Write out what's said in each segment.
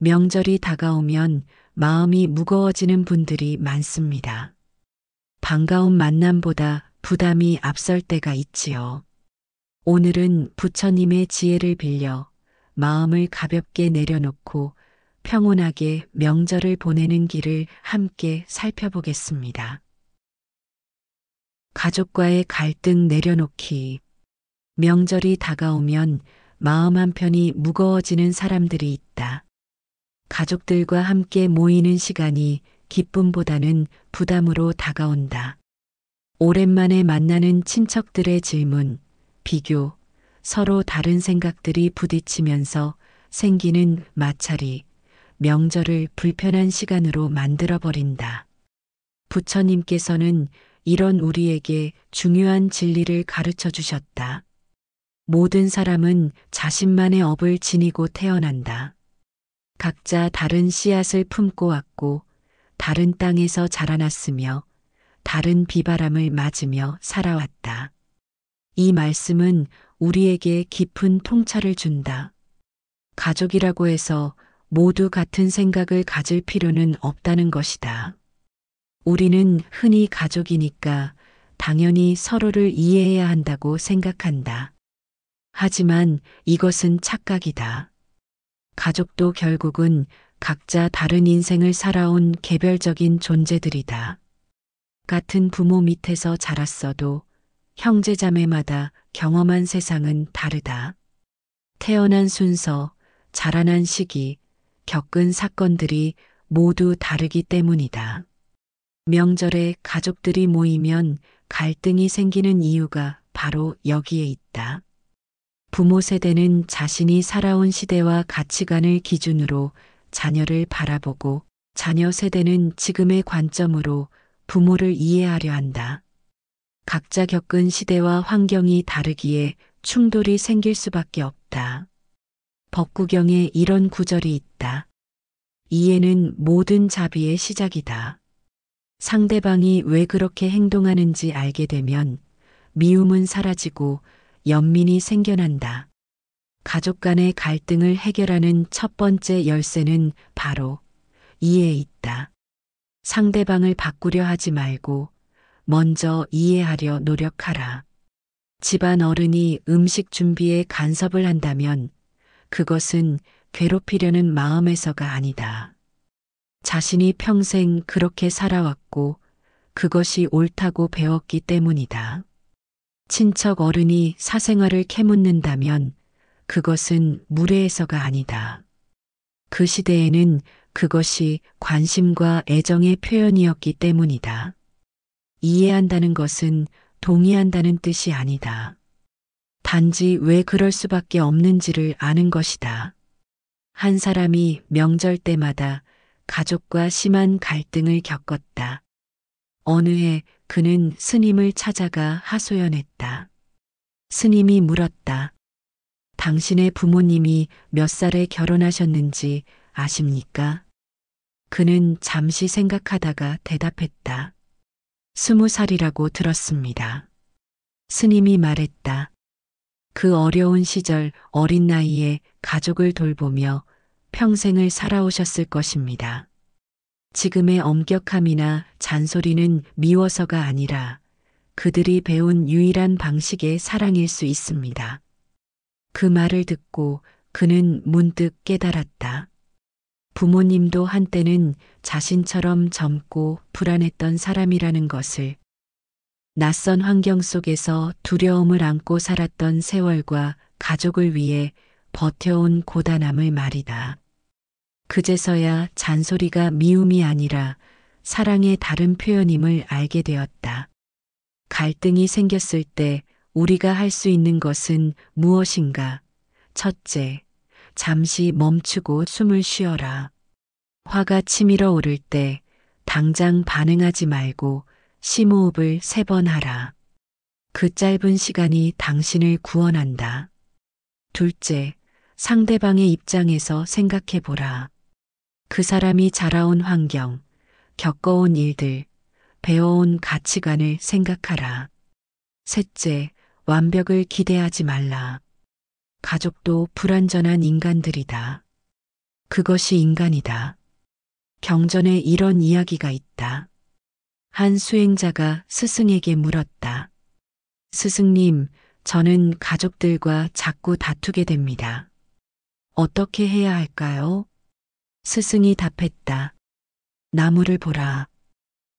명절이 다가오면 마음이 무거워지는 분들이 많습니다. 반가운 만남보다 부담이 앞설 때가 있지요. 오늘은 부처님의 지혜를 빌려 마음을 가볍게 내려놓고 평온하게 명절을 보내는 길을 함께 살펴보겠습니다. 가족과의 갈등 내려놓기. 명절이 다가오면 마음 한편이 무거워지는 사람들이 있다. 가족들과 함께 모이는 시간이 기쁨보다는 부담으로 다가온다. 오랜만에 만나는 친척들의 질문, 비교, 서로 다른 생각들이 부딪히면서 생기는 마찰이 명절을 불편한 시간으로 만들어버린다. 부처님께서는 이런 우리에게 중요한 진리를 가르쳐 주셨다. 모든 사람은 자신만의 업을 지니고 태어난다. 각자 다른 씨앗을 품고 왔고 다른 땅에서 자라났으며 다른 비바람을 맞으며 살아왔다. 이 말씀은 우리에게 깊은 통찰을 준다. 가족이라고 해서 모두 같은 생각을 가질 필요는 없다는 것이다. 우리는 흔히 가족이니까 당연히 서로를 이해해야 한다고 생각한다. 하지만 이것은 착각이다. 가족도 결국은 각자 다른 인생을 살아온 개별적인 존재들이다. 같은 부모 밑에서 자랐어도 형제자매마다 경험한 세상은 다르다. 태어난 순서, 자라난 시기, 겪은 사건들이 모두 다르기 때문이다. 명절에 가족들이 모이면 갈등이 생기는 이유가 바로 여기에 있다. 부모 세대는 자신이 살아온 시대와 가치관을 기준으로 자녀를 바라보고 자녀 세대는 지금의 관점으로 부모를 이해하려 한다. 각자 겪은 시대와 환경이 다르기에 충돌이 생길 수밖에 없다. 법구경에 이런 구절이 있다. 이해는 모든 자비의 시작이다. 상대방이 왜 그렇게 행동하는지 알게 되면 미움은 사라지고 연민이 생겨난다. 가족 간의 갈등을 해결하는 첫 번째 열쇠는 바로 이해에 있다. 상대방을 바꾸려 하지 말고 먼저 이해하려 노력하라. 집안 어른이 음식 준비에 간섭을 한다면 그것은 괴롭히려는 마음에서가 아니다. 자신이 평생 그렇게 살아왔고 그것이 옳다고 배웠기 때문이다. 친척 어른이 사생활을 캐묻는다면 그것은 무례해서가 아니다. 그 시대에는 그것이 관심과 애정의 표현이었기 때문이다. 이해한다는 것은 동의한다는 뜻이 아니다. 단지 왜 그럴 수밖에 없는지를 아는 것이다. 한 사람이 명절 때마다 가족과 심한 갈등을 겪었다. 어느 해 그는 스님을 찾아가 하소연했다. 스님이 물었다. 당신의 부모님이 몇 살에 결혼하셨는지 아십니까? 그는 잠시 생각하다가 대답했다. 20살이라고 들었습니다. 스님이 말했다. 그 어려운 시절 어린 나이에 가족을 돌보며 평생을 살아오셨을 것입니다. 지금의 엄격함이나 잔소리는 미워서가 아니라 그들이 배운 유일한 방식의 사랑일 수 있습니다. 그 말을 듣고 그는 문득 깨달았다. 부모님도 한때는 자신처럼 젊고 불안했던 사람이라는 것을, 낯선 환경 속에서 두려움을 안고 살았던 세월과 가족을 위해 버텨온 고단함을 말이다. 그제서야 잔소리가 미움이 아니라 사랑의 다른 표현임을 알게 되었다. 갈등이 생겼을 때 우리가 할 수 있는 것은 무엇인가? 첫째, 잠시 멈추고 숨을 쉬어라. 화가 치밀어 오를 때 당장 반응하지 말고 심호흡을 3번 하라. 그 짧은 시간이 당신을 구원한다. 둘째, 상대방의 입장에서 생각해 보라. 그 사람이 자라온 환경, 겪어온 일들, 배워온 가치관을 생각하라. 셋째, 완벽을 기대하지 말라. 가족도 불완전한 인간들이다. 그것이 인간이다. 경전에 이런 이야기가 있다. 한 수행자가 스승에게 물었다. 스승님, 저는 가족들과 자꾸 다투게 됩니다. 어떻게 해야 할까요? 스승이 답했다. 나무를 보라.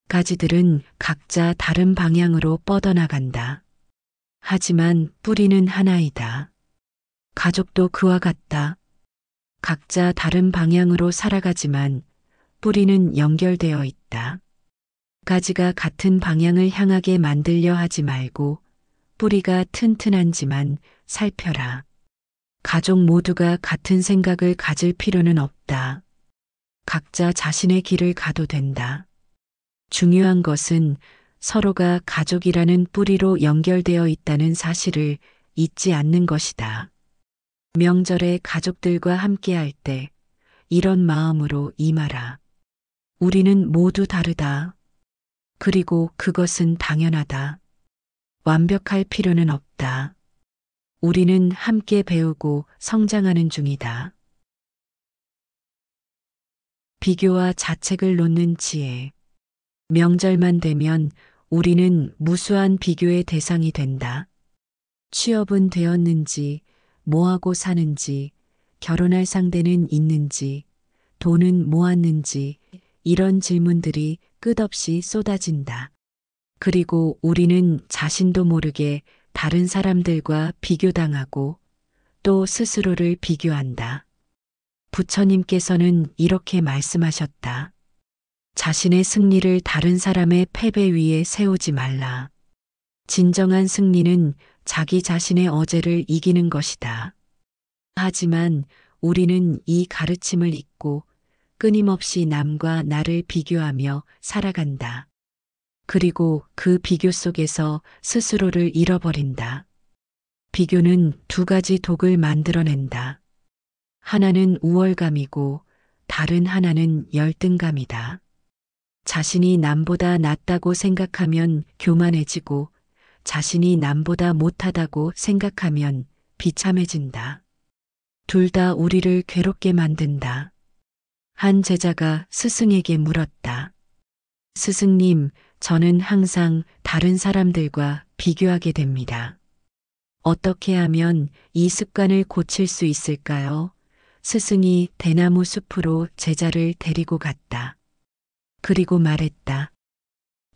가지들은 각자 다른 방향으로 뻗어나간다. 하지만 뿌리는 하나이다. 가족도 그와 같다. 각자 다른 방향으로 살아가지만 뿌리는 연결되어 있다. 가지가 같은 방향을 향하게 만들려 하지 말고 뿌리가 튼튼한지만 살펴라. 가족 모두가 같은 생각을 가질 필요는 없다. 각자 자신의 길을 가도 된다. 중요한 것은 서로가 가족이라는 뿌리로 연결되어 있다는 사실을 잊지 않는 것이다. 명절에 가족들과 함께할 때 이런 마음으로 임하라. 우리는 모두 다르다. 그리고 그것은 당연하다. 완벽할 필요는 없다. 우리는 함께 배우고 성장하는 중이다. 비교와 자책을 놓는 지혜. 명절만 되면 우리는 무수한 비교의 대상이 된다. 취업은 되었는지, 뭐하고 사는지, 결혼할 상대는 있는지, 돈은 모았는지, 이런 질문들이 끝없이 쏟아진다. 그리고 우리는 자신도 모르게 다른 사람들과 비교당하고 또 스스로를 비교한다. 부처님께서는 이렇게 말씀하셨다. 자신의 승리를 다른 사람의 패배 위에 세우지 말라. 진정한 승리는 자기 자신의 어제를 이기는 것이다. 하지만 우리는 이 가르침을 잊고 끊임없이 남과 나를 비교하며 살아간다. 그리고 그 비교 속에서 스스로를 잃어버린다. 비교는 두 가지 독을 만들어낸다. 하나는 우월감이고 다른 하나는 열등감이다. 자신이 남보다 낫다고 생각하면 교만해지고 자신이 남보다 못하다고 생각하면 비참해진다. 둘 다 우리를 괴롭게 만든다. 한 제자가 스승에게 물었다. 스승님, 저는 항상 다른 사람들과 비교하게 됩니다. 어떻게 하면 이 습관을 고칠 수 있을까요? 스승이 대나무 숲으로 제자를 데리고 갔다. 그리고 말했다.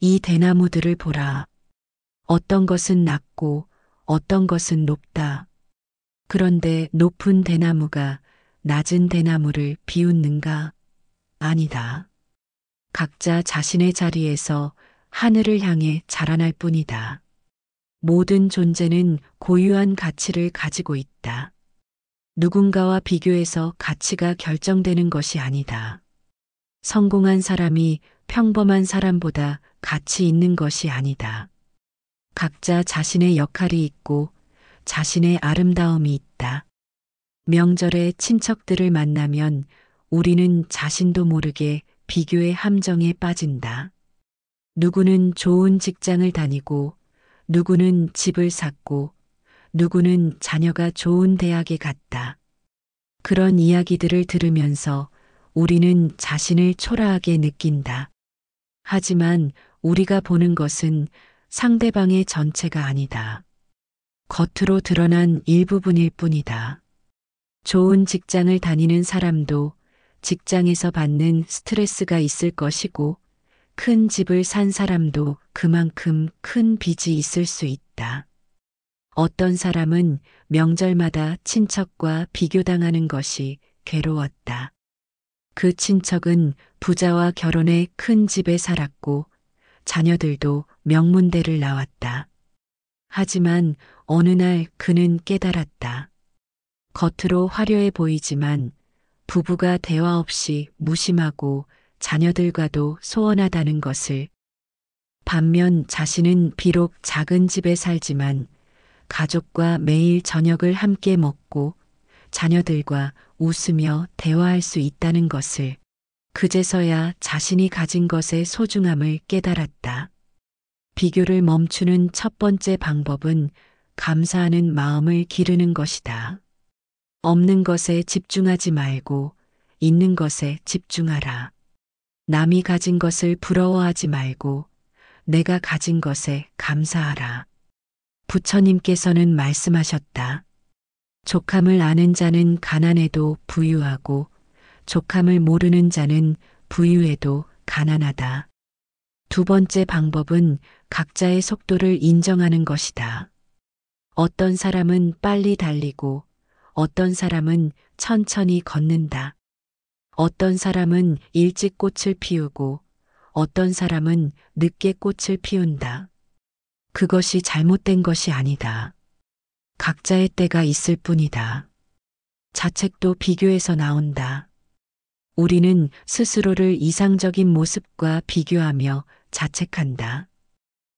이 대나무들을 보라. 어떤 것은 낮고 어떤 것은 높다. 그런데 높은 대나무가 낮은 대나무를 비웃는가? 아니다. 각자 자신의 자리에서 하늘을 향해 자라날 뿐이다. 모든 존재는 고유한 가치를 가지고 있다. 누군가와 비교해서 가치가 결정되는 것이 아니다. 성공한 사람이 평범한 사람보다 가치 있는 것이 아니다. 각자 자신의 역할이 있고 자신의 아름다움이 있다. 명절에 친척들을 만나면 우리는 자신도 모르게 비교의 함정에 빠진다. 누구는 좋은 직장을 다니고 누구는 집을 샀고 누구는 자녀가 좋은 대학에 갔다. 그런 이야기들을 들으면서 우리는 자신을 초라하게 느낀다. 하지만 우리가 보는 것은 상대방의 전체가 아니다. 겉으로 드러난 일부분일 뿐이다. 좋은 직장을 다니는 사람도 직장에서 받는 스트레스가 있을 것이고 큰 집을 산 사람도 그만큼 큰 빚이 있을 수 있다. 어떤 사람은 명절마다 친척과 비교당하는 것이 괴로웠다. 그 친척은 부자와 결혼해 큰 집에 살았고 자녀들도 명문대를 나왔다. 하지만 어느 날 그는 깨달았다. 겉으로 화려해 보이지만 부부가 대화 없이 무심하고 자녀들과도 소원하다는 것을. 반면 자신은 비록 작은 집에 살지만 가족과 매일 저녁을 함께 먹고 자녀들과 웃으며 대화할 수 있다는 것을. 그제서야 자신이 가진 것의 소중함을 깨달았다. 비교를 멈추는 첫 번째 방법은 감사하는 마음을 기르는 것이다. 없는 것에 집중하지 말고 있는 것에 집중하라. 남이 가진 것을 부러워하지 말고 내가 가진 것에 감사하라. 부처님께서는 말씀하셨다. 족함을 아는 자는 가난해도 부유하고 족함을 모르는 자는 부유해도 가난하다. 두 번째 방법은 각자의 속도를 인정하는 것이다. 어떤 사람은 빨리 달리고 어떤 사람은 천천히 걷는다. 어떤 사람은 일찍 꽃을 피우고 어떤 사람은 늦게 꽃을 피운다. 그것이 잘못된 것이 아니다. 각자의 때가 있을 뿐이다. 자책도 비교에서 나온다. 우리는 스스로를 이상적인 모습과 비교하며 자책한다.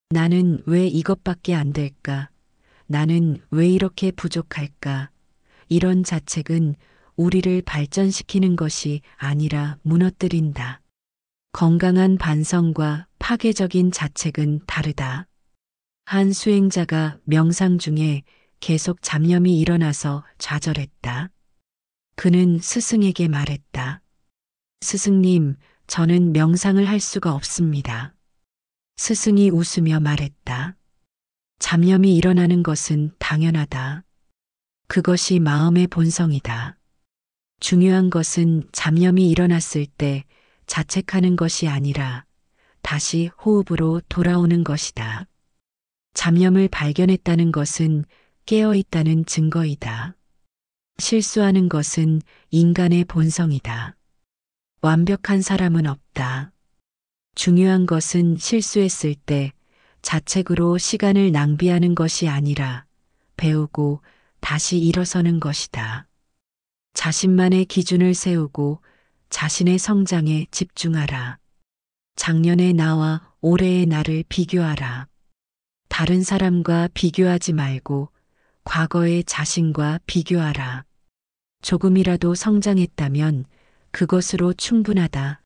나는 왜 이것밖에 안 될까? 나는 왜 이렇게 부족할까? 이런 자책은 우리를 발전시키는 것이 아니라 무너뜨린다. 건강한 반성과 파괴적인 자책은 다르다. 한 수행자가 명상 중에 계속 잡념이 일어나서 좌절했다. 그는 스승에게 말했다. 스승님, 저는 명상을 할 수가 없습니다. 스승이 웃으며 말했다. 잡념이 일어나는 것은 당연하다. 그것이 마음의 본성이다. 중요한 것은 잡념이 일어났을 때 자책하는 것이 아니라 다시 호흡으로 돌아오는 것이다. 잡념을 발견했다는 것은 깨어 있다는 증거이다. 실수하는 것은 인간의 본성이다. 완벽한 사람은 없다. 중요한 것은 실수했을 때 자책으로 시간을 낭비하는 것이 아니라 배우고 다시 일어서는 것이다. 자신만의 기준을 세우고 자신의 성장에 집중하라. 작년의 나와 올해의 나를 비교하라. 다른 사람과 비교하지 말고 과거의 자신과 비교하라. 조금이라도 성장했다면 그것으로 충분하다.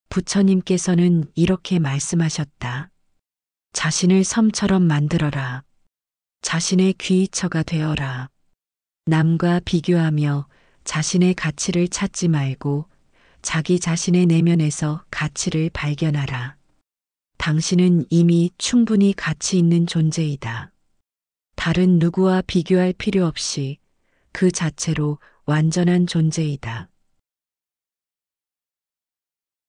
부처님께서는 이렇게 말씀하셨다. 자신을 섬처럼 만들어라. 자신의 귀처가 되어라. 남과 비교하며 자신의 가치를 찾지 말고 자기 자신의 내면에서 가치를 발견하라. 당신은 이미 충분히 가치 있는 존재이다. 다른 누구와 비교할 필요 없이 그 자체로 완전한 존재이다.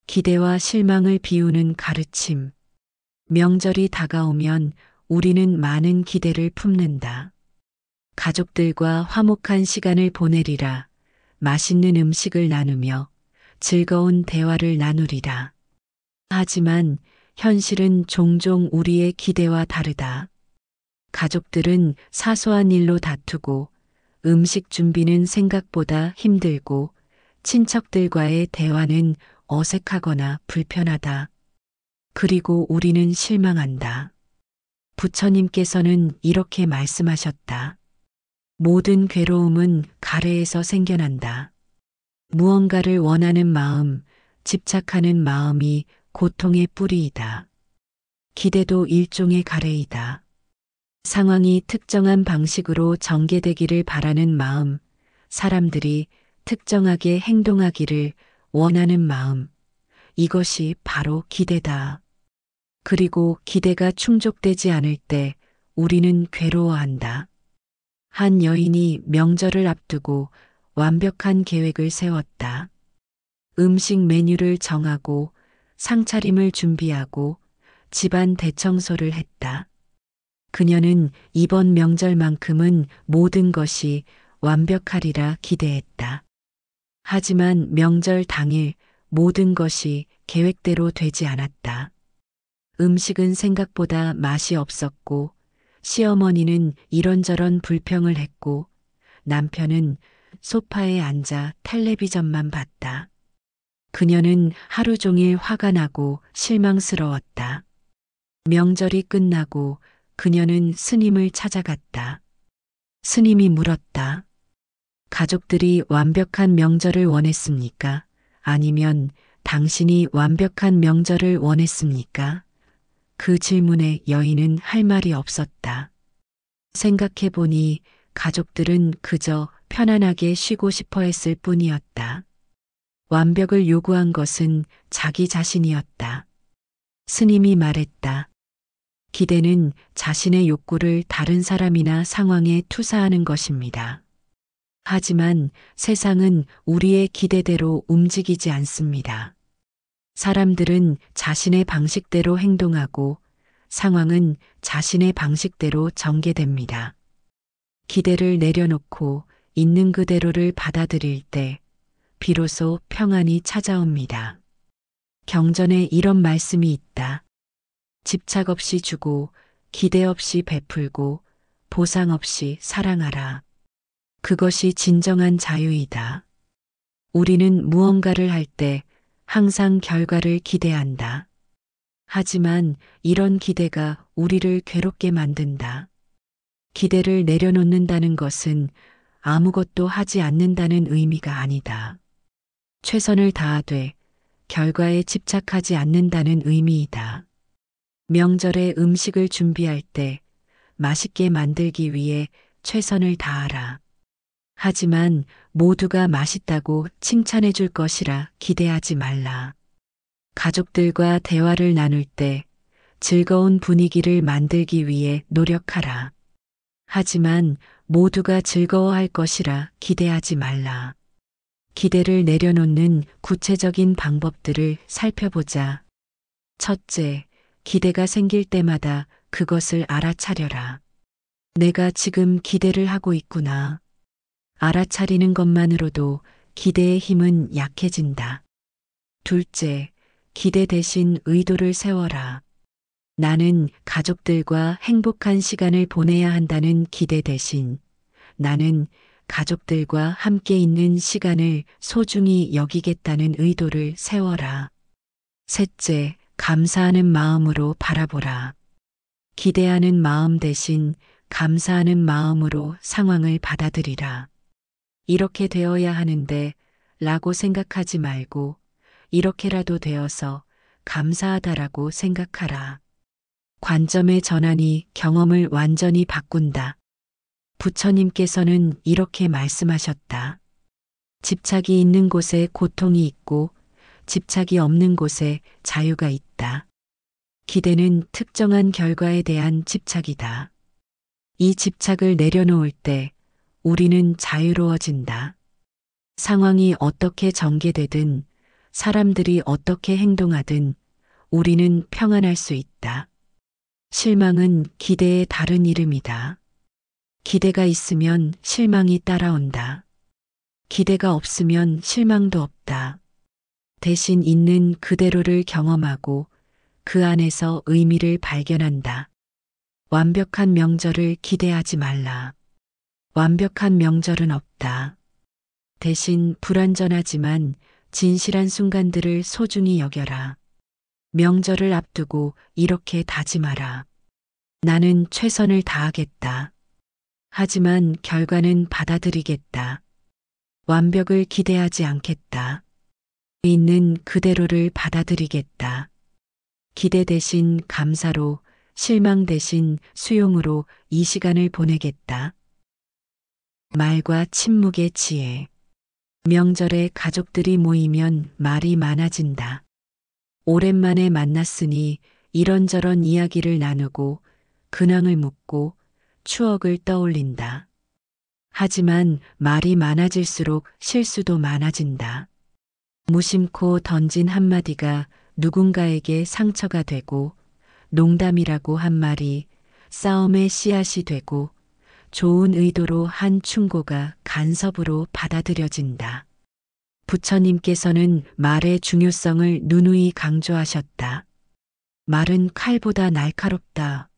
기대와 실망을 비우는 가르침. 명절이 다가오면 우리는 많은 기대를 품는다. 가족들과 화목한 시간을 보내리라. 맛있는 음식을 나누며 즐거운 대화를 나누리라. 하지만 현실은 종종 우리의 기대와 다르다. 가족들은 사소한 일로 다투고 음식 준비는 생각보다 힘들고 친척들과의 대화는 어색하거나 불편하다. 그리고 우리는 실망한다. 부처님께서는 이렇게 말씀하셨다. 모든 괴로움은 가래에서 생겨난다. 무언가를 원하는 마음, 집착하는 마음이 고통의 뿌리이다. 기대도 일종의 가래이다. 상황이 특정한 방식으로 전개되기를 바라는 마음, 사람들이 특정하게 행동하기를 원하는 마음, 이것이 바로 기대다. 그리고 기대가 충족되지 않을 때 우리는 괴로워한다. 한 여인이 명절을 앞두고 완벽한 계획을 세웠다. 음식 메뉴를 정하고 상차림을 준비하고 집안 대청소를 했다. 그녀는 이번 명절만큼은 모든 것이 완벽하리라 기대했다. 하지만 명절 당일 모든 것이 계획대로 되지 않았다. 음식은 생각보다 맛이 없었고 시어머니는 이런저런 불평을 했고 남편은 소파에 앉아 텔레비전만 봤다. 그녀는 하루 종일 화가 나고 실망스러웠다. 명절이 끝나고 그녀는 스님을 찾아갔다. 스님이 물었다. 가족들이 완벽한 명절을 원했습니까? 아니면 당신이 완벽한 명절을 원했습니까? 그 질문에 여인은 할 말이 없었다. 생각해보니 가족들은 그저 편안하게 쉬고 싶어 했을 뿐이었다. 완벽을 요구한 것은 자기 자신이었다. 스님이 말했다. 기대는 자신의 욕구를 다른 사람이나 상황에 투사하는 것입니다. 하지만 세상은 우리의 기대대로 움직이지 않습니다. 사람들은 자신의 방식대로 행동하고 상황은 자신의 방식대로 전개됩니다. 기대를 내려놓고 있는 그대로를 받아들일 때 비로소 평안이 찾아옵니다. 경전에 이런 말씀이 있다. 집착 없이 주고 기대 없이 베풀고 보상 없이 사랑하라. 그것이 진정한 자유이다. 우리는 무언가를 할 때 항상 결과를 기대한다. 하지만 이런 기대가 우리를 괴롭게 만든다. 기대를 내려놓는다는 것은 아무것도 하지 않는다는 의미가 아니다. 최선을 다하되 결과에 집착하지 않는다는 의미이다. 명절에 음식을 준비할 때 맛있게 만들기 위해 최선을 다하라. 하지만 모두가 맛있다고 칭찬해 줄 것이라 기대하지 말라. 가족들과 대화를 나눌 때 즐거운 분위기를 만들기 위해 노력하라. 하지만 모두가 즐거워할 것이라 기대하지 말라. 기대를 내려놓는 구체적인 방법들을 살펴보자. 첫째, 기대가 생길 때마다 그것을 알아차려라. 내가 지금 기대를 하고 있구나. 알아차리는 것만으로도 기대의 힘은 약해진다. 둘째, 기대 대신 의도를 세워라. 나는 가족들과 행복한 시간을 보내야 한다는 기대 대신 나는 가족들과 함께 있는 시간을 소중히 여기겠다는 의도를 세워라. 셋째, 감사하는 마음으로 바라보라. 기대하는 마음 대신 감사하는 마음으로 상황을 받아들이라. 이렇게 되어야 하는데 라고 생각하지 말고 이렇게라도 되어서 감사하다라고 생각하라. 관점의 전환이 경험을 완전히 바꾼다. 부처님께서는 이렇게 말씀하셨다. 집착이 있는 곳에 고통이 있고 집착이 없는 곳에 자유가 있다. 기대는 특정한 결과에 대한 집착이다. 이 집착을 내려놓을 때 우리는 자유로워진다. 상황이 어떻게 전개되든 사람들이 어떻게 행동하든 우리는 평안할 수 있다. 실망은 기대의 다른 이름이다. 기대가 있으면 실망이 따라온다. 기대가 없으면 실망도 없다. 대신 있는 그대로를 경험하고 그 안에서 의미를 발견한다. 완벽한 명절을 기대하지 말라. 완벽한 명절은 없다. 대신 불완전하지만 진실한 순간들을 소중히 여겨라. 명절을 앞두고 이렇게 다짐하라. 나는 최선을 다하겠다. 하지만 결과는 받아들이겠다. 완벽을 기대하지 않겠다. 있는 그대로를 받아들이겠다. 기대 대신 감사로, 실망 대신 수용으로 이 시간을 보내겠다. 말과 침묵의 지혜. 명절에 가족들이 모이면 말이 많아진다. 오랜만에 만났으니 이런저런 이야기를 나누고 근황을 묻고 추억을 떠올린다. 하지만 말이 많아질수록 실수도 많아진다. 무심코 던진 한마디가 누군가에게 상처가 되고 농담이라고 한 말이 싸움의 씨앗이 되고 좋은 의도로 한 충고가 간섭으로 받아들여진다. 부처님께서는 말의 중요성을 누누이 강조하셨다. 말은 칼보다 날카롭다.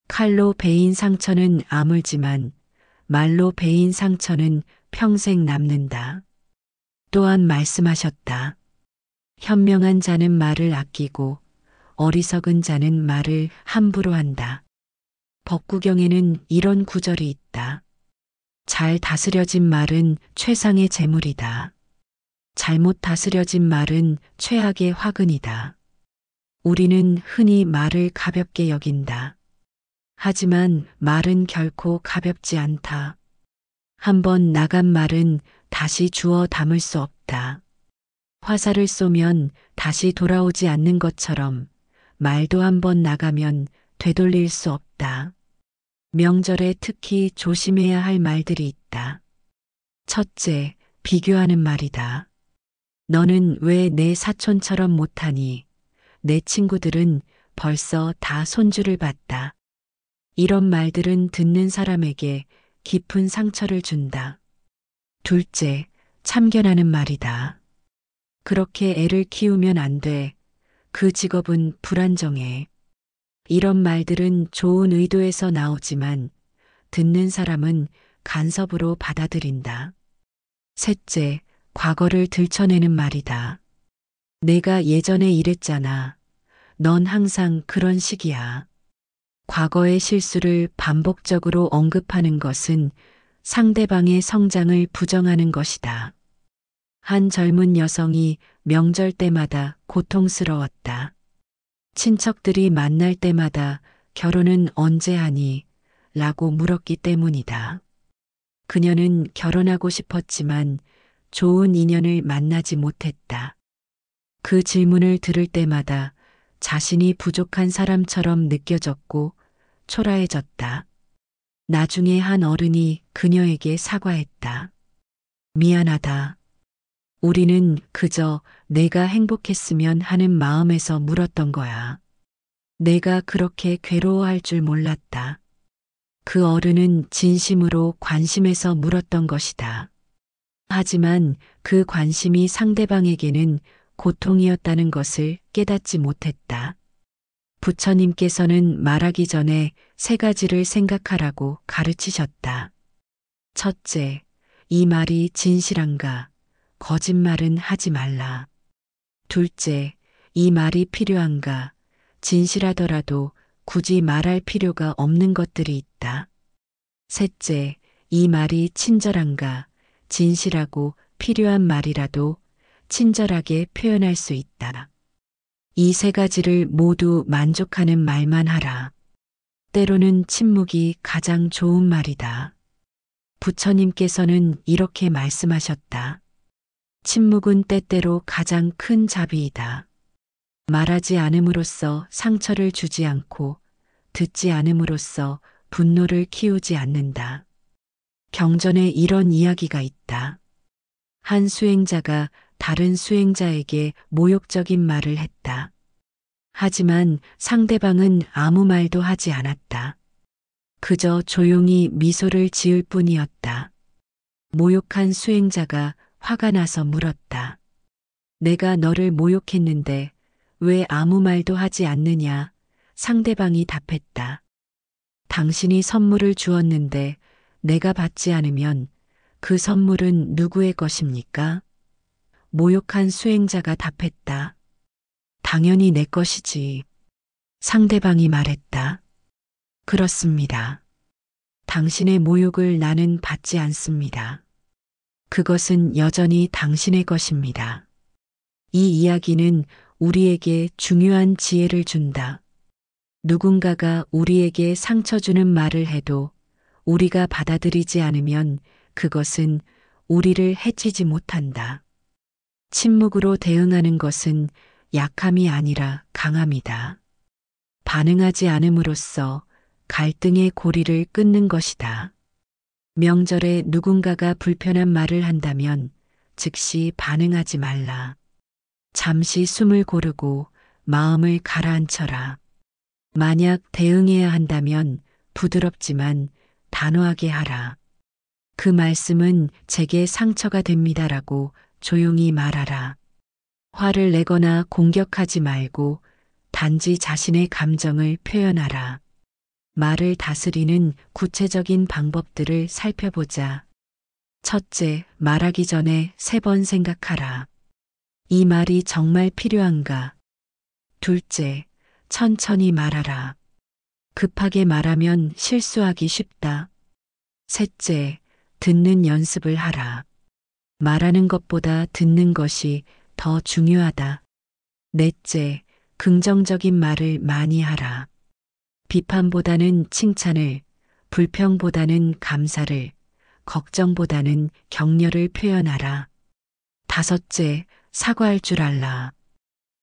칼로 베인 상처는 아물지만 말로 베인 상처는 평생 남는다. 또한 말씀하셨다. 현명한 자는 말을 아끼고 어리석은 자는 말을 함부로 한다. 법구경에는 이런 구절이 있다. 잘 다스려진 말은 최상의 재물이다. 잘못 다스려진 말은 최악의 화근이다. 우리는 흔히 말을 가볍게 여긴다. 하지만 말은 결코 가볍지 않다. 한번 나간 말은 다시 주워 담을 수 없다. 화살을 쏘면 다시 돌아오지 않는 것처럼 말도 한번 나가면 되돌릴 수 없다. 명절에 특히 조심해야 할 말들이 있다. 첫째, 비교하는 말이다. 너는 왜 내 사촌처럼 못하니? 내 친구들은 벌써 다 손주를 봤다. 이런 말들은 듣는 사람에게 깊은 상처를 준다. 둘째, 참견하는 말이다. 그렇게 애를 키우면 안 돼. 그 직업은 불안정해. 이런 말들은 좋은 의도에서 나오지만 듣는 사람은 간섭으로 받아들인다. 셋째, 과거를 들춰내는 말이다. 내가 예전에 이랬잖아. 넌 항상 그런 식이야. 과거의 실수를 반복적으로 언급하는 것은 상대방의 성장을 부정하는 것이다. 한 젊은 여성이 명절 때마다 고통스러웠다. 친척들이 만날 때마다 결혼은 언제 하니? 라고 물었기 때문이다. 그녀는 결혼하고 싶었지만 좋은 인연을 만나지 못했다. 그 질문을 들을 때마다 자신이 부족한 사람처럼 느껴졌고 초라해졌다. 나중에 한 어른이 그녀에게 사과했다. 미안하다. 우리는 그저 내가 행복했으면 하는 마음에서 물었던 거야. 내가 그렇게 괴로워할 줄 몰랐다. 그 어른은 진심으로 관심에서 물었던 것이다. 하지만 그 관심이 상대방에게는 고통이었다는 것을 깨닫지 못했다. 부처님께서는 말하기 전에 세 가지를 생각하라고 가르치셨다. 첫째, 이 말이 진실한가? 거짓말은 하지 말라. 둘째, 이 말이 필요한가? 진실하더라도 굳이 말할 필요가 없는 것들이 있다. 셋째, 이 말이 친절한가? 진실하고 필요한 말이라도 친절하게 표현할 수 있다. 이 세 가지를 모두 만족하는 말만 하라. 때로는 침묵이 가장 좋은 말이다. 부처님께서는 이렇게 말씀하셨다. 침묵은 때때로 가장 큰 자비이다. 말하지 않음으로써 상처를 주지 않고 듣지 않음으로써 분노를 키우지 않는다. 경전에 이런 이야기가 있다. 한 수행자가 다른 수행자에게 모욕적인 말을 했다. 하지만 상대방은 아무 말도 하지 않았다. 그저 조용히 미소를 지을 뿐이었다. 모욕한 수행자가 화가 나서 물었다. 내가 너를 모욕했는데 왜 아무 말도 하지 않느냐? 상대방이 답했다. 당신이 선물을 주었는데 내가 받지 않으면 그 선물은 누구의 것입니까? 모욕한 수행자가 답했다. 당연히 내 것이지. 상대방이 말했다. 그렇습니다. 당신의 모욕을 나는 받지 않습니다. 그것은 여전히 당신의 것입니다. 이 이야기는 우리에게 중요한 지혜를 준다. 누군가가 우리에게 상처 주는 말을 해도 우리가 받아들이지 않으면 그것은 우리를 해치지 못한다. 침묵으로 대응하는 것은 약함이 아니라 강함이다. 반응하지 않음으로써 갈등의 고리를 끊는 것이다. 명절에 누군가가 불편한 말을 한다면 즉시 반응하지 말라. 잠시 숨을 고르고 마음을 가라앉혀라. 만약 대응해야 한다면 부드럽지만 단호하게 하라. 그 말씀은 제게 상처가 됩니다라고 조용히 말하라. 화를 내거나 공격하지 말고 단지 자신의 감정을 표현하라. 말을 다스리는 구체적인 방법들을 살펴보자. 첫째, 말하기 전에 3번 생각하라. 이 말이 정말 필요한가? 둘째, 천천히 말하라. 급하게 말하면 실수하기 쉽다. 셋째, 듣는 연습을 하라. 말하는 것보다 듣는 것이 더 중요하다. 넷째, 긍정적인 말을 많이 하라. 비판보다는 칭찬을, 불평보다는 감사를, 걱정보다는 격려를 표현하라. 다섯째, 사과할 줄 알라.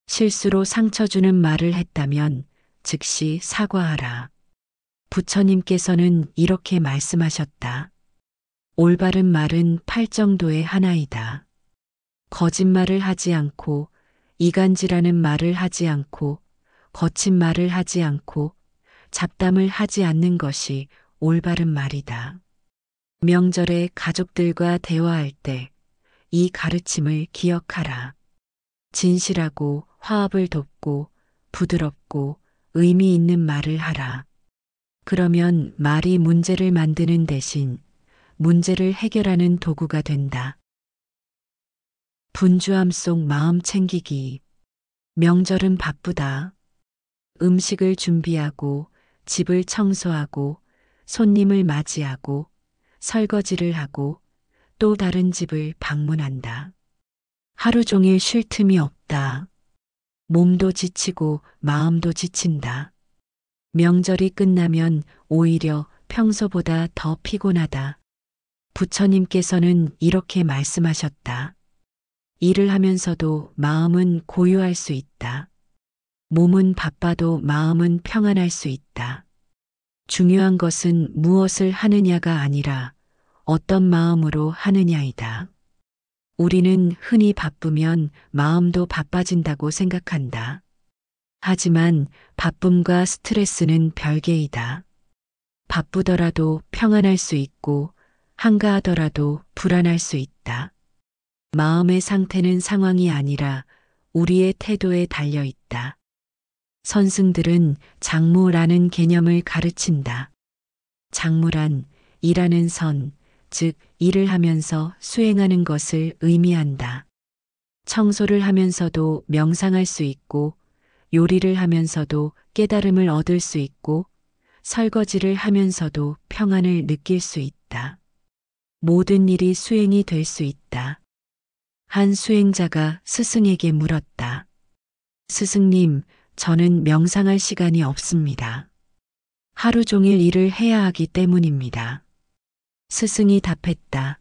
실수로 상처 주는 말을 했다면 즉시 사과하라. 부처님께서는 이렇게 말씀하셨다. 올바른 말은 팔 정도의 하나이다. 거짓말을 하지 않고, 이간질하는 말을 하지 않고, 거친 말을 하지 않고, 잡담을 하지 않는 것이 올바른 말이다. 명절에 가족들과 대화할 때 이 가르침을 기억하라. 진실하고 화합을 돕고 부드럽고 의미 있는 말을 하라. 그러면 말이 문제를 만드는 대신 문제를 해결하는 도구가 된다. 분주함 속 마음 챙기기. 명절은 바쁘다. 음식을 준비하고 집을 청소하고 손님을 맞이하고 설거지를 하고 또 다른 집을 방문한다. 하루 종일 쉴 틈이 없다. 몸도 지치고 마음도 지친다. 명절이 끝나면 오히려 평소보다 더 피곤하다. 부처님께서는 이렇게 말씀하셨다. 일을 하면서도 마음은 고요할 수 있다. 몸은 바빠도 마음은 평안할 수 있다. 중요한 것은 무엇을 하느냐가 아니라 어떤 마음으로 하느냐이다. 우리는 흔히 바쁘면 마음도 바빠진다고 생각한다. 하지만 바쁨과 스트레스는 별개이다. 바쁘더라도 평안할 수 있고 한가하더라도 불안할 수 있다. 마음의 상태는 상황이 아니라 우리의 태도에 달려 있다. 선승들은 장무라는 개념을 가르친다. 장무란 일하는 선, 즉 일을 하면서 수행하는 것을 의미한다. 청소를 하면서도 명상할 수 있고 요리를 하면서도 깨달음을 얻을 수 있고 설거지를 하면서도 평안을 느낄 수 있다. 모든 일이 수행이 될 수 있다. 한 수행자가 스승에게 물었다. 스승님, 저는 명상할 시간이 없습니다. 하루 종일 일을 해야 하기 때문입니다. 스승이 답했다.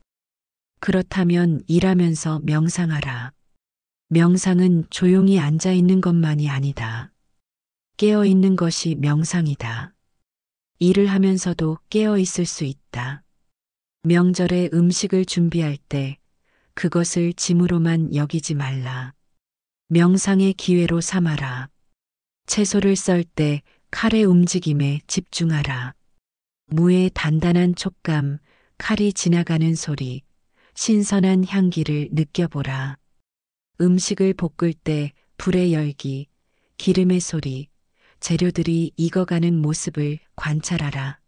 그렇다면 일하면서 명상하라. 명상은 조용히 앉아 있는 것만이 아니다. 깨어 있는 것이 명상이다. 일을 하면서도 깨어 있을 수 있다. 명절에 음식을 준비할 때 그것을 짐으로만 여기지 말라. 명상의 기회로 삼아라. 채소를 썰 때 칼의 움직임에 집중하라. 무의 단단한 촉감, 칼이 지나가는 소리, 신선한 향기를 느껴보라. 음식을 볶을 때 불의 열기, 기름의 소리, 재료들이 익어가는 모습을 관찰하라.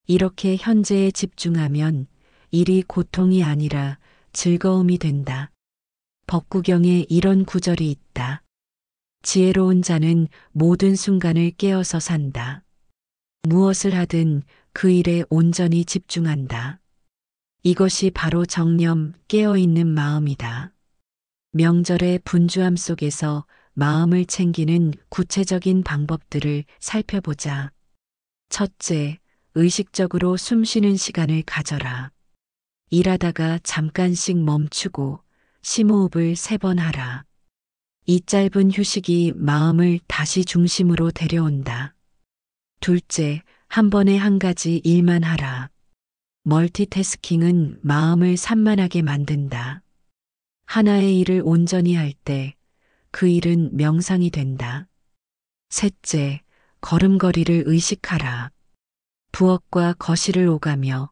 이렇게 현재에 집중하면 일이 고통이 아니라 즐거움이 된다. 법구경에 이런 구절이 있다. 지혜로운 자는 모든 순간을 깨어서 산다. 무엇을 하든 그 일에 온전히 집중한다. 이것이 바로 정념, 깨어있는 마음이다. 명절의 분주함 속에서 마음을 챙기는 구체적인 방법들을 살펴보자. 첫째, 의식적으로 숨 쉬는 시간을 가져라. 일하다가 잠깐씩 멈추고 심호흡을 3번 하라. 이 짧은 휴식이 마음을 다시 중심으로 데려온다. 둘째, 한 번에 한 가지 일만 하라. 멀티태스킹은 마음을 산만하게 만든다. 하나의 일을 온전히 할 때 그 일은 명상이 된다. 셋째, 걸음걸이를 의식하라. 부엌과 거실을 오가며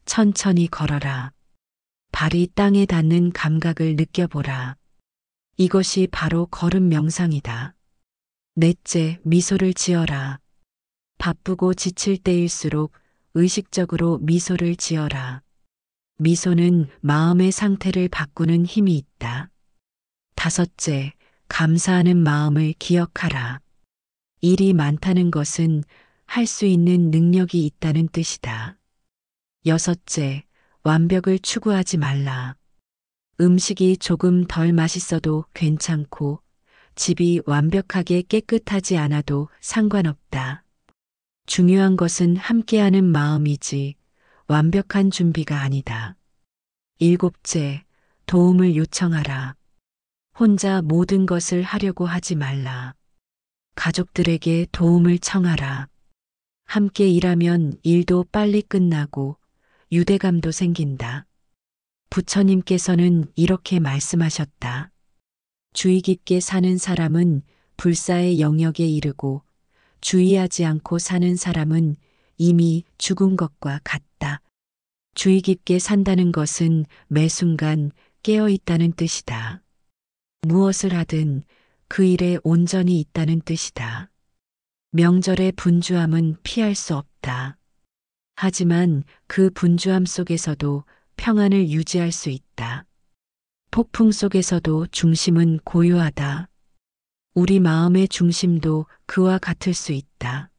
천천히 걸어라. 발이 땅에 닿는 감각을 느껴보라. 이것이 바로 걸음 명상이다. 넷째, 미소를 지어라. 바쁘고 지칠 때일수록 의식적으로 미소를 지어라. 미소는 마음의 상태를 바꾸는 힘이 있다. 다섯째, 감사하는 마음을 기억하라. 일이 많다는 것은 할 수 있는 능력이 있다는 뜻이다. 여섯째, 완벽을 추구하지 말라. 음식이 조금 덜 맛있어도 괜찮고 집이 완벽하게 깨끗하지 않아도 상관없다. 중요한 것은 함께하는 마음이지 완벽한 준비가 아니다. 일곱째, 도움을 요청하라. 혼자 모든 것을 하려고 하지 말라. 가족들에게 도움을 청하라. 함께 일하면 일도 빨리 끝나고 유대감도 생긴다. 부처님께서는 이렇게 말씀하셨다. 주의 깊게 사는 사람은 불사의 영역에 이르고 주의하지 않고 사는 사람은 이미 죽은 것과 같다. 주의 깊게 산다는 것은 매 순간 깨어 있다는 뜻이다. 무엇을 하든 그 일에 온전히 있다는 뜻이다. 명절의 분주함은 피할 수 없다. 하지만 그 분주함 속에서도 평안을 유지할 수 있다. 폭풍 속에서도 중심은 고요하다. 우리 마음의 중심도 그와 같을 수 있다.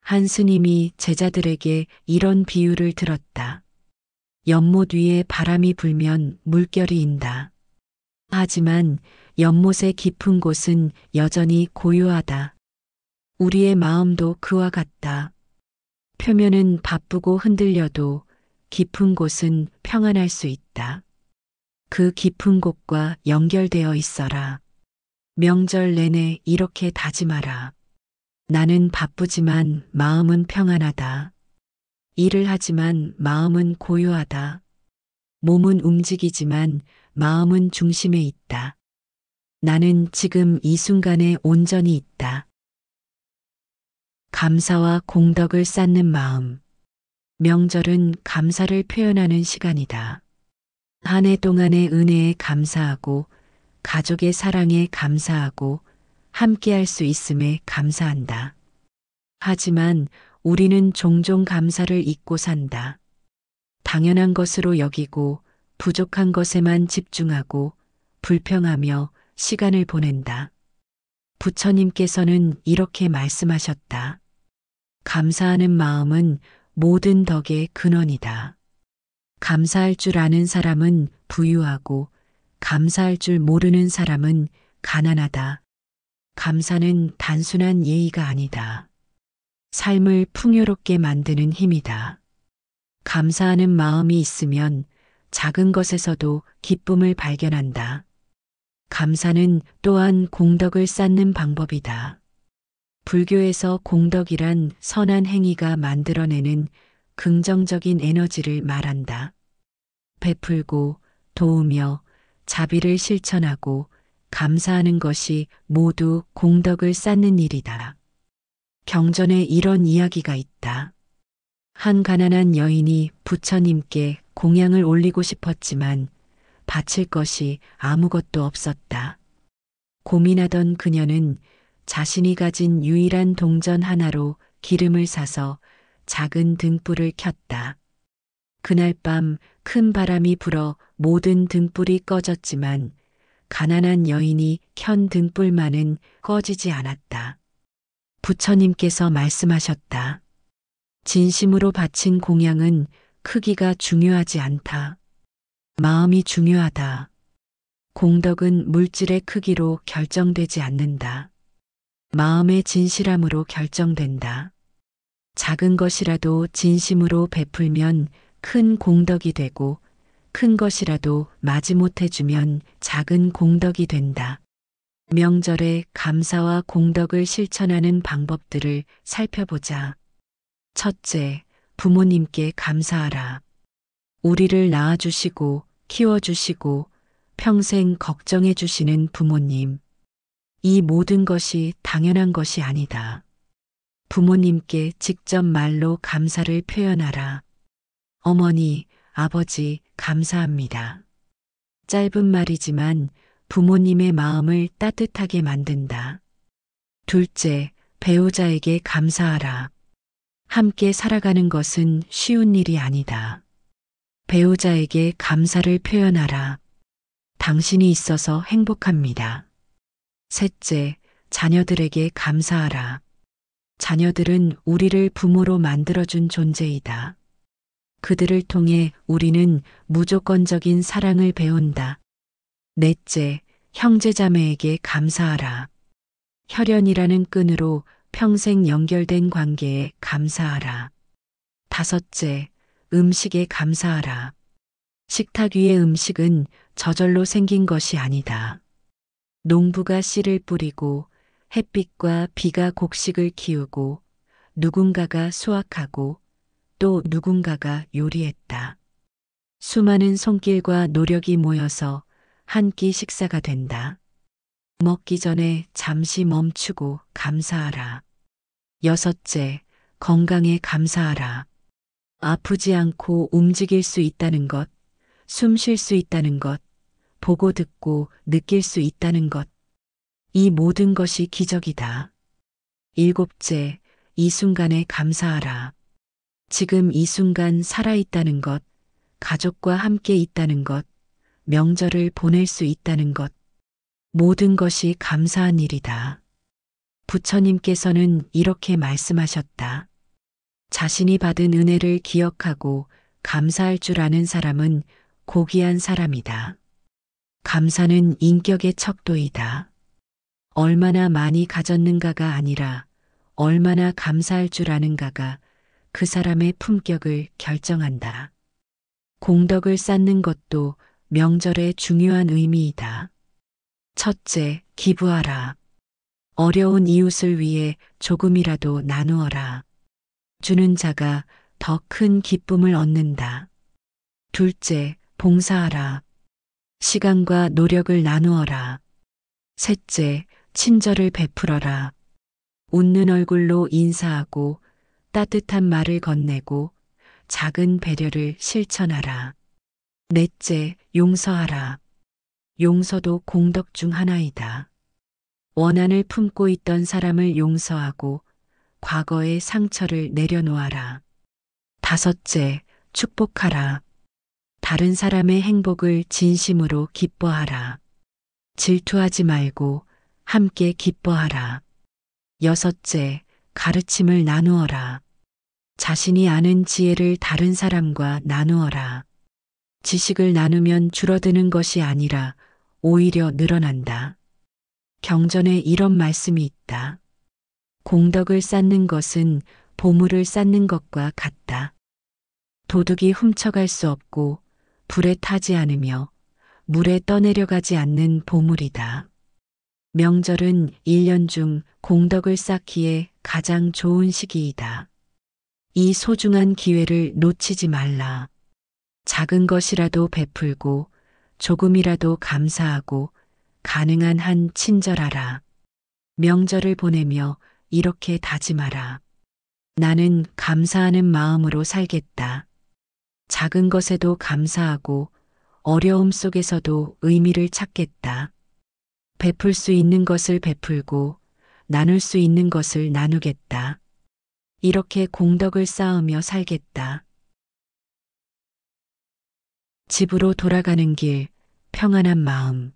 한 스님이 제자들에게 이런 비유를 들었다. 연못 위에 바람이 불면 물결이 인다. 하지만 연못의 깊은 곳은 여전히 고요하다. 우리의 마음도 그와 같다. 표면은 바쁘고 흔들려도 깊은 곳은 평안할 수 있다. 그 깊은 곳과 연결되어 있어라. 명절 내내 이렇게 다짐하라. 나는 바쁘지만 마음은 평안하다. 일을 하지만 마음은 고요하다. 몸은 움직이지만 마음은 중심에 있다. 나는 지금 이 순간에 온전히 있다. 감사와 공덕을 쌓는 마음. 명절은 감사를 표현하는 시간이다. 한 해 동안의 은혜에 감사하고 가족의 사랑에 감사하고 함께할 수 있음에 감사한다. 하지만 우리는 종종 감사를 잊고 산다. 당연한 것으로 여기고 부족한 것에만 집중하고 불평하며 시간을 보낸다. 부처님께서는 이렇게 말씀하셨다. 감사하는 마음은 모든 덕의 근원이다. 감사할 줄 아는 사람은 부유하고 감사할 줄 모르는 사람은 가난하다. 감사는 단순한 예의가 아니다. 삶을 풍요롭게 만드는 힘이다. 감사하는 마음이 있으면 작은 것에서도 기쁨을 발견한다. 감사는 또한 공덕을 쌓는 방법이다. 불교에서 공덕이란 선한 행위가 만들어내는 긍정적인 에너지를 말한다. 베풀고 도우며 자비를 실천하고 감사하는 것이 모두 공덕을 쌓는 일이다. 경전에 이런 이야기가 있다. 한 가난한 여인이 부처님께 공양을 올리고 싶었지만 바칠 것이 아무것도 없었다. 고민하던 그녀는 자신이 가진 유일한 동전 하나로 기름을 사서 작은 등불을 켰다. 그날 밤 큰 바람이 불어 모든 등불이 꺼졌지만 가난한 여인이 켠 등불만은 꺼지지 않았다. 부처님께서 말씀하셨다. 진심으로 바친 공양은 크기가 중요하지 않다. 마음이 중요하다. 공덕은 물질의 크기로 결정되지 않는다. 마음의 진실함으로 결정된다. 작은 것이라도 진심으로 베풀면 큰 공덕이 되고 큰 것이라도 마지못해 주면 작은 공덕이 된다. 명절에 감사와 공덕을 실천하는 방법들을 살펴보자. 첫째, 부모님께 감사하라. 우리를 낳아주시고 키워주시고 평생 걱정해주시는 부모님. 이 모든 것이 당연한 것이 아니다. 부모님께 직접 말로 감사를 표현하라. 어머니, 아버지, 감사합니다. 짧은 말이지만 부모님의 마음을 따뜻하게 만든다. 둘째, 배우자에게 감사하라. 함께 살아가는 것은 쉬운 일이 아니다. 배우자에게 감사를 표현하라. 당신이 있어서 행복합니다. 셋째, 자녀들에게 감사하라. 자녀들은 우리를 부모로 만들어준 존재이다. 그들을 통해 우리는 무조건적인 사랑을 배운다. 넷째, 형제자매에게 감사하라. 혈연이라는 끈으로 평생 연결된 관계에 감사하라. 다섯째, 음식에 감사하라. 식탁 위의 음식은 저절로 생긴 것이 아니다. 농부가 씨를 뿌리고 햇빛과 비가 곡식을 키우고 누군가가 수확하고 또 누군가가 요리했다. 수많은 손길과 노력이 모여서 한 끼 식사가 된다. 먹기 전에 잠시 멈추고 감사하라. 여섯째, 건강에 감사하라. 아프지 않고 움직일 수 있다는 것, 숨 쉴 수 있다는 것, 보고 듣고 느낄 수 있다는 것. 이 모든 것이 기적이다. 일곱째, 이 순간에 감사하라. 지금 이 순간 살아있다는 것, 가족과 함께 있다는 것, 명절을 보낼 수 있다는 것. 모든 것이 감사한 일이다. 부처님께서는 이렇게 말씀하셨다. 자신이 받은 은혜를 기억하고 감사할 줄 아는 사람은 고귀한 사람이다. 감사는 인격의 척도이다. 얼마나 많이 가졌는가가 아니라 얼마나 감사할 줄 아는가가 그 사람의 품격을 결정한다. 공덕을 쌓는 것도 명절의 중요한 의미이다. 첫째, 기부하라. 어려운 이웃을 위해 조금이라도 나누어라. 주는 자가 더 큰 기쁨을 얻는다. 둘째, 봉사하라. 시간과 노력을 나누어라. 셋째, 친절을 베풀어라. 웃는 얼굴로 인사하고 따뜻한 말을 건네고 작은 배려를 실천하라. 넷째, 용서하라. 용서도 공덕 중 하나이다. 원한을 품고 있던 사람을 용서하고 과거의 상처를 내려놓아라. 다섯째, 축복하라. 다른 사람의 행복을 진심으로 기뻐하라. 질투하지 말고 함께 기뻐하라. 여섯째, 가르침을 나누어라. 자신이 아는 지혜를 다른 사람과 나누어라. 지식을 나누면 줄어드는 것이 아니라 오히려 늘어난다. 경전에 이런 말씀이 있다. 공덕을 쌓는 것은 보물을 쌓는 것과 같다. 도둑이 훔쳐갈 수 없고 불에 타지 않으며 물에 떠내려가지 않는 보물이다. 명절은 1년 중 공덕을 쌓기에 가장 좋은 시기이다. 이 소중한 기회를 놓치지 말라. 작은 것이라도 베풀고 조금이라도 감사하고 가능한 한 친절하라. 명절을 보내며 이렇게 다짐하라. 나는 감사하는 마음으로 살겠다. 작은 것에도 감사하고 어려움 속에서도 의미를 찾겠다. 베풀 수 있는 것을 베풀고 나눌 수 있는 것을 나누겠다. 이렇게 공덕을 쌓으며 살겠다. 집으로 돌아가는 길, 평안한 마음.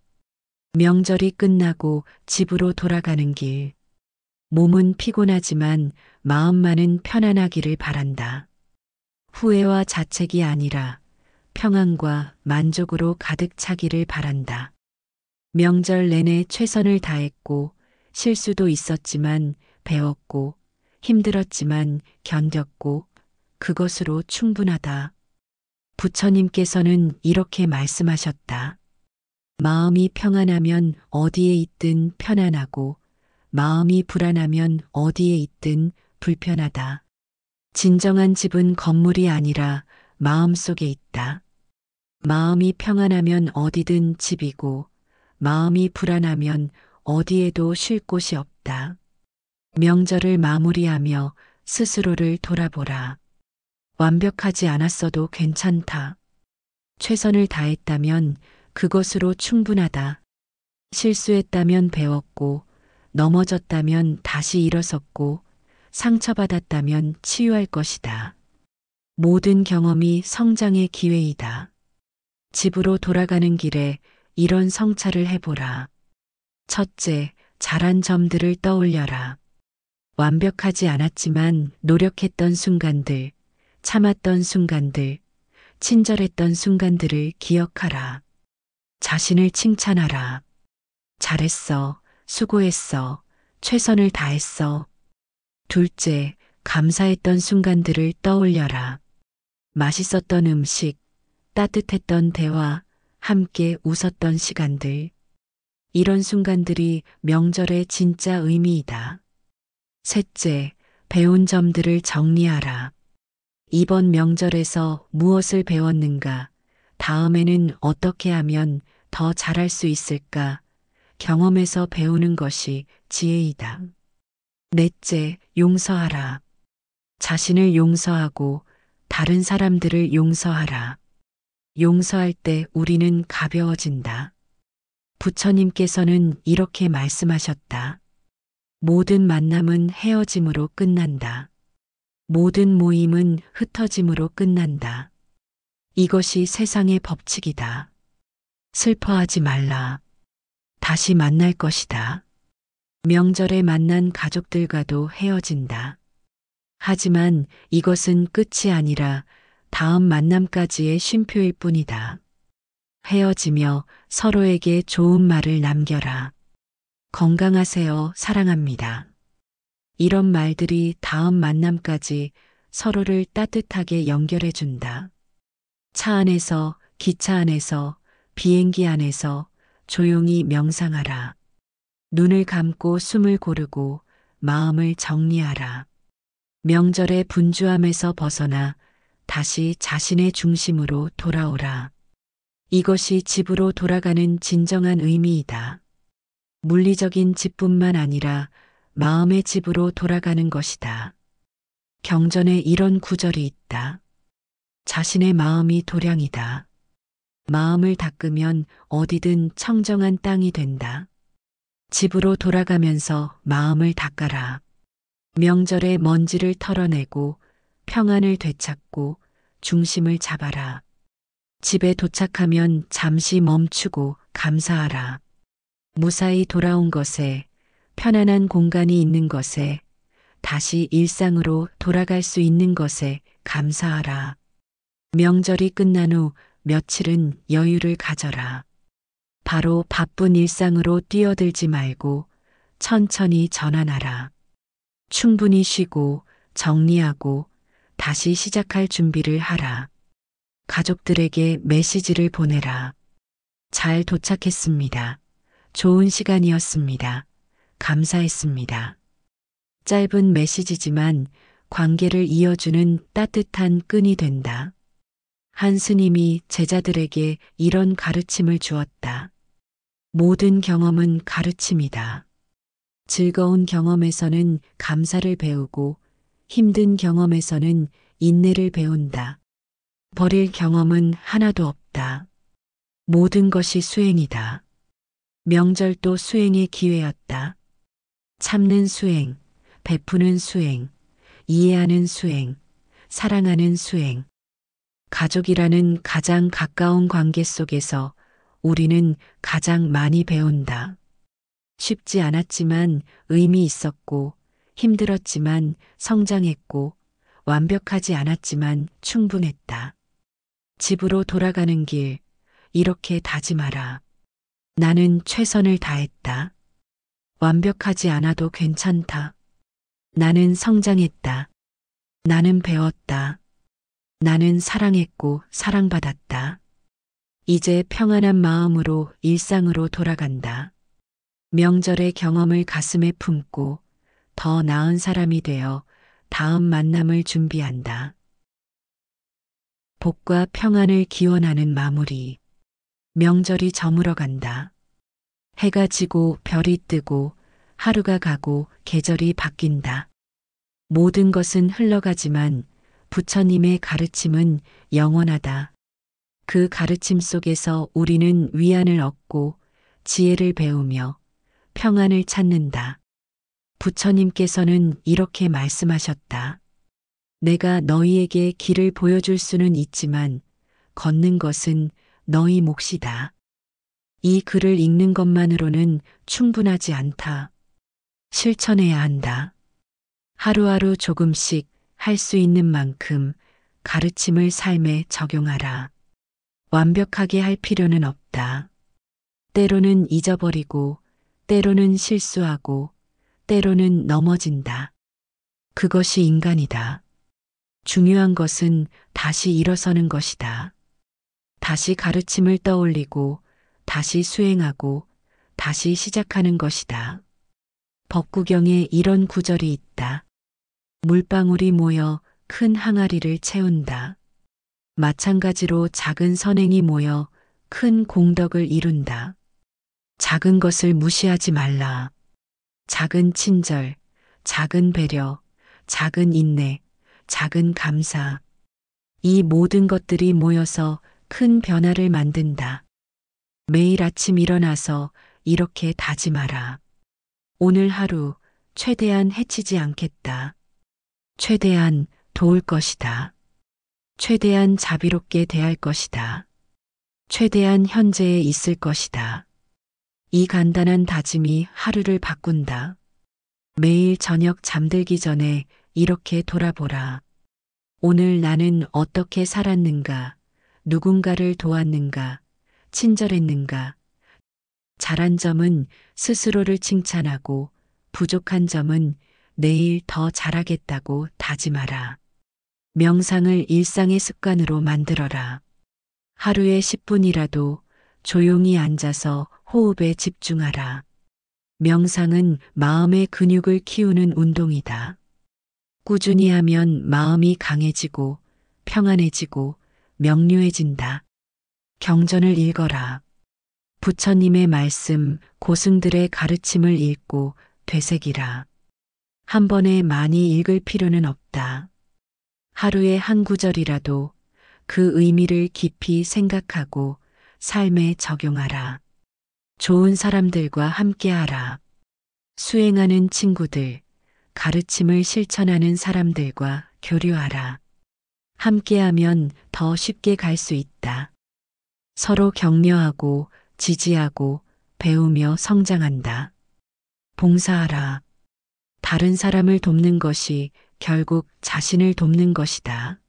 명절이 끝나고 집으로 돌아가는 길. 몸은 피곤하지만 마음만은 편안하기를 바란다. 후회와 자책이 아니라 평안과 만족으로 가득 차기를 바란다. 명절 내내 최선을 다했고 실수도 있었지만 배웠고 힘들었지만 견뎠고 그것으로 충분하다. 부처님께서는 이렇게 말씀하셨다. 마음이 평안하면 어디에 있든 편안하고 마음이 불안하면 어디에 있든 불편하다. 진정한 집은 건물이 아니라 마음 속에 있다. 마음이 평안하면 어디든 집이고 마음이 불안하면 어디에도 쉴 곳이 없다. 명절을 마무리하며 스스로를 돌아보라. 완벽하지 않았어도 괜찮다. 최선을 다했다면 그것으로 충분하다. 실수했다면 배웠고 넘어졌다면 다시 일어섰고 상처받았다면 치유할 것이다. 모든 경험이 성장의 기회이다. 집으로 돌아가는 길에 이런 성찰을 해보라. 첫째, 잘한 점들을 떠올려라. 완벽하지 않았지만 노력했던 순간들, 참았던 순간들, 친절했던 순간들을 기억하라. 자신을 칭찬하라. 잘했어, 수고했어, 최선을 다했어. 둘째, 감사했던 순간들을 떠올려라. 맛있었던 음식, 따뜻했던 대화, 함께 웃었던 시간들. 이런 순간들이 명절의 진짜 의미이다. 셋째, 배운 점들을 정리하라. 이번 명절에서 무엇을 배웠는가? 다음에는 어떻게 하면 더 잘할 수 있을까? 경험에서 배우는 것이 지혜이다. 넷째, 용서하라. 자신을 용서하고 다른 사람들을 용서하라. 용서할 때 우리는 가벼워진다. 부처님께서는 이렇게 말씀하셨다. 모든 만남은 헤어짐으로 끝난다. 모든 모임은 흩어짐으로 끝난다. 이것이 세상의 법칙이다. 슬퍼하지 말라. 다시 만날 것이다. 명절에 만난 가족들과도 헤어진다. 하지만 이것은 끝이 아니라 다음 만남까지의 쉼표일 뿐이다. 헤어지며 서로에게 좋은 말을 남겨라. 건강하세요, 사랑합니다. 이런 말들이 다음 만남까지 서로를 따뜻하게 연결해 준다. 차 안에서, 기차 안에서, 비행기 안에서 조용히 명상하라. 눈을 감고 숨을 고르고 마음을 정리하라. 명절의 분주함에서 벗어나 다시 자신의 중심으로 돌아오라. 이것이 집으로 돌아가는 진정한 의미이다. 물리적인 집뿐만 아니라 마음의 집으로 돌아가는 것이다. 경전에 이런 구절이 있다. 자신의 마음이 도량이다. 마음을 닦으면 어디든 청정한 땅이 된다. 집으로 돌아가면서 마음을 닦아라. 명절에 먼지를 털어내고 평안을 되찾고 중심을 잡아라. 집에 도착하면 잠시 멈추고 감사하라. 무사히 돌아온 것에, 편안한 공간이 있는 것에, 다시 일상으로 돌아갈 수 있는 것에 감사하라. 명절이 끝난 후 며칠은 여유를 가져라. 바로 바쁜 일상으로 뛰어들지 말고 천천히 전환하라. 충분히 쉬고 정리하고 다시 시작할 준비를 하라. 가족들에게 메시지를 보내라. 잘 도착했습니다. 좋은 시간이었습니다. 감사했습니다. 짧은 메시지지만 관계를 이어주는 따뜻한 끈이 된다. 한 스님이 제자들에게 이런 가르침을 주었다. 모든 경험은 가르침이다. 즐거운 경험에서는 감사를 배우고 힘든 경험에서는 인내를 배운다. 버릴 경험은 하나도 없다. 모든 것이 수행이다. 명절도 수행의 기회였다. 참는 수행, 베푸는 수행, 이해하는 수행, 사랑하는 수행. 가족이라는 가장 가까운 관계 속에서 우리는 가장 많이 배운다. 쉽지 않았지만 의미 있었고, 힘들었지만 성장했고, 완벽하지 않았지만 충분했다. 집으로 돌아가는 길, 이렇게 다짐하라. 나는 최선을 다했다. 완벽하지 않아도 괜찮다. 나는 성장했다. 나는 배웠다. 나는 사랑했고 사랑받았다. 이제 평안한 마음으로 일상으로 돌아간다. 명절의 경험을 가슴에 품고 더 나은 사람이 되어 다음 만남을 준비한다. 복과 평안을 기원하는 마무리. 명절이 저물어 간다. 해가 지고 별이 뜨고 하루가 가고 계절이 바뀐다. 모든 것은 흘러가지만 부처님의 가르침은 영원하다. 그 가르침 속에서 우리는 위안을 얻고 지혜를 배우며 평안을 찾는다. 부처님께서는 이렇게 말씀하셨다. 내가 너희에게 길을 보여줄 수는 있지만 걷는 것은 너희 몫이다. 이 글을 읽는 것만으로는 충분하지 않다. 실천해야 한다. 하루하루 조금씩 할 수 있는 만큼 가르침을 삶에 적용하라. 완벽하게 할 필요는 없다. 때로는 잊어버리고, 때로는 실수하고, 때로는 넘어진다. 그것이 인간이다. 중요한 것은 다시 일어서는 것이다. 다시 가르침을 떠올리고, 다시 수행하고, 다시 시작하는 것이다. 법구경에 이런 구절이 있다. 물방울이 모여 큰 항아리를 채운다. 마찬가지로 작은 선행이 모여 큰 공덕을 이룬다. 작은 것을 무시하지 말라. 작은 친절, 작은 배려, 작은 인내, 작은 감사. 이 모든 것들이 모여서 큰 변화를 만든다. 매일 아침 일어나서 이렇게 다짐하라. 오늘 하루 최대한 해치지 않겠다. 최대한 도울 것이다. 최대한 자비롭게 대할 것이다. 최대한 현재에 있을 것이다. 이 간단한 다짐이 하루를 바꾼다. 매일 저녁 잠들기 전에 이렇게 돌아보라. 오늘 나는 어떻게 살았는가? 누군가를 도왔는가? 친절했는가? 잘한 점은 스스로를 칭찬하고 부족한 점은 내일 더 잘하겠다고 다짐하라. 명상을 일상의 습관으로 만들어라. 하루에 10분이라도 조용히 앉아서 호흡에 집중하라. 명상은 마음의 근육을 키우는 운동이다. 꾸준히 하면 마음이 강해지고 평안해지고 명료해진다. 경전을 읽어라. 부처님의 말씀, 고승들의 가르침을 읽고 되새기라. 한 번에 많이 읽을 필요는 없다. 하루에 한 구절이라도 그 의미를 깊이 생각하고 삶에 적용하라. 좋은 사람들과 함께하라. 수행하는 친구들, 가르침을 실천하는 사람들과 교류하라. 함께하면 더 쉽게 갈 수 있다. 서로 격려하고 지지하고 배우며 성장한다. 봉사하라. 다른 사람을 돕는 것이 결국 자신을 돕는 것이다.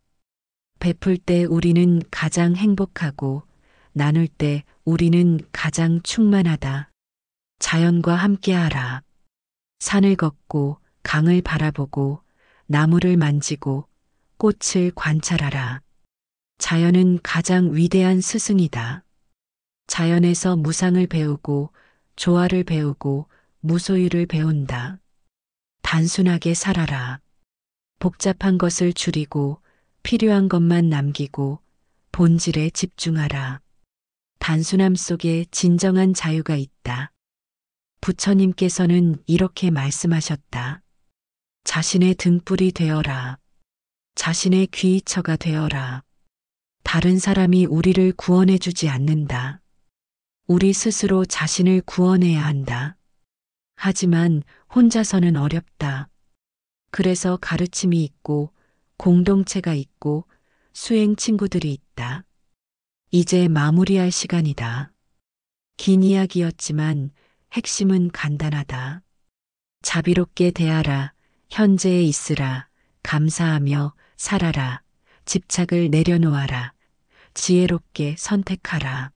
베풀 때 우리는 가장 행복하고 나눌 때 우리는 가장 충만하다. 자연과 함께하라. 산을 걷고 강을 바라보고 나무를 만지고 꽃을 관찰하라. 자연은 가장 위대한 스승이다. 자연에서 무상을 배우고 조화를 배우고 무소유를 배운다. 단순하게 살아라. 복잡한 것을 줄이고 필요한 것만 남기고 본질에 집중하라. 단순함 속에 진정한 자유가 있다. 부처님께서는 이렇게 말씀하셨다. 자신의 등불이 되어라. 자신의 귀처가 되어라. 다른 사람이 우리를 구원해 주지 않는다. 우리 스스로 자신을 구원해야 한다. 하지만 혼자서는 어렵다. 그래서 가르침이 있고 공동체가 있고 수행 친구들이 있다. 이제 마무리할 시간이다. 긴 이야기였지만 핵심은 간단하다. 자비롭게 대하라. 현재에 있으라. 감사하며 살아라. 집착을 내려놓아라. 지혜롭게 선택하라.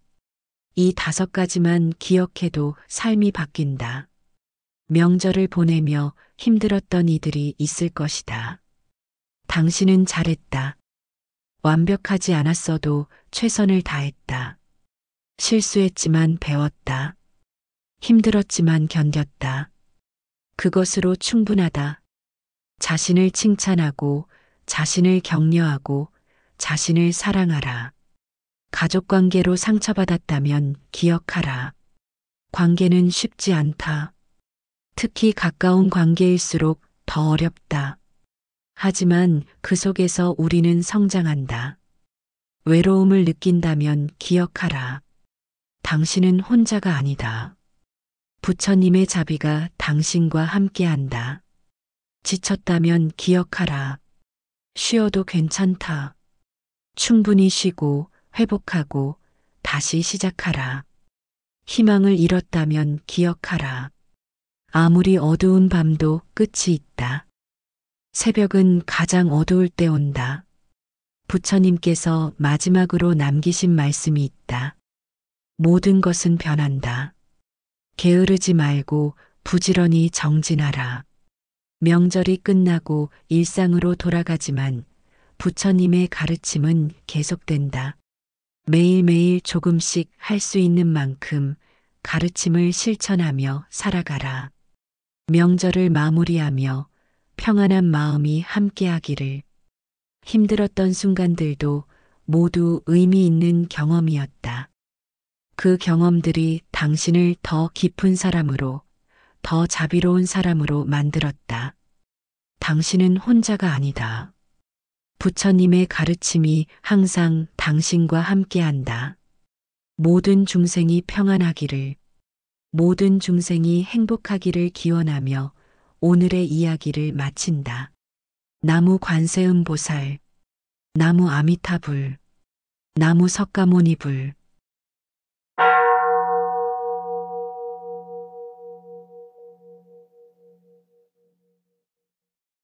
이 5가지만 기억해도 삶이 바뀐다. 명절을 보내며 힘들었던 이들이 있을 것이다. 당신은 잘했다. 완벽하지 않았어도 최선을 다했다. 실수했지만 배웠다. 힘들었지만 견뎠다. 그것으로 충분하다. 자신을 칭찬하고 자신을 격려하고 자신을 사랑하라. 가족 관계로 상처받았다면 기억하라. 관계는 쉽지 않다. 특히 가까운 관계일수록 더 어렵다. 하지만 그 속에서 우리는 성장한다. 외로움을 느낀다면 기억하라. 당신은 혼자가 아니다. 부처님의 자비가 당신과 함께한다. 지쳤다면 기억하라. 쉬어도 괜찮다. 충분히 쉬고 회복하고 다시 시작하라. 희망을 잃었다면 기억하라. 아무리 어두운 밤도 끝이 있다. 새벽은 가장 어두울 때 온다. 부처님께서 마지막으로 남기신 말씀이 있다. 모든 것은 변한다. 게으르지 말고 부지런히 정진하라. 명절이 끝나고 일상으로 돌아가지만 부처님의 가르침은 계속된다. 매일매일 조금씩 할 수 있는 만큼 가르침을 실천하며 살아가라. 명절을 마무리하며 평안한 마음이 함께하기를. 힘들었던 순간들도 모두 의미 있는 경험이었다. 그 경험들이 당신을 더 깊은 사람으로, 더 자비로운 사람으로 만들었다. 당신은 혼자가 아니다. 부처님의 가르침이 항상 당신과 함께한다. 모든 중생이 평안하기를, 모든 중생이 행복하기를 기원하며 오늘의 이야기를 마친다. 나무 관세음보살, 나무 아미타불, 나무 석가모니불.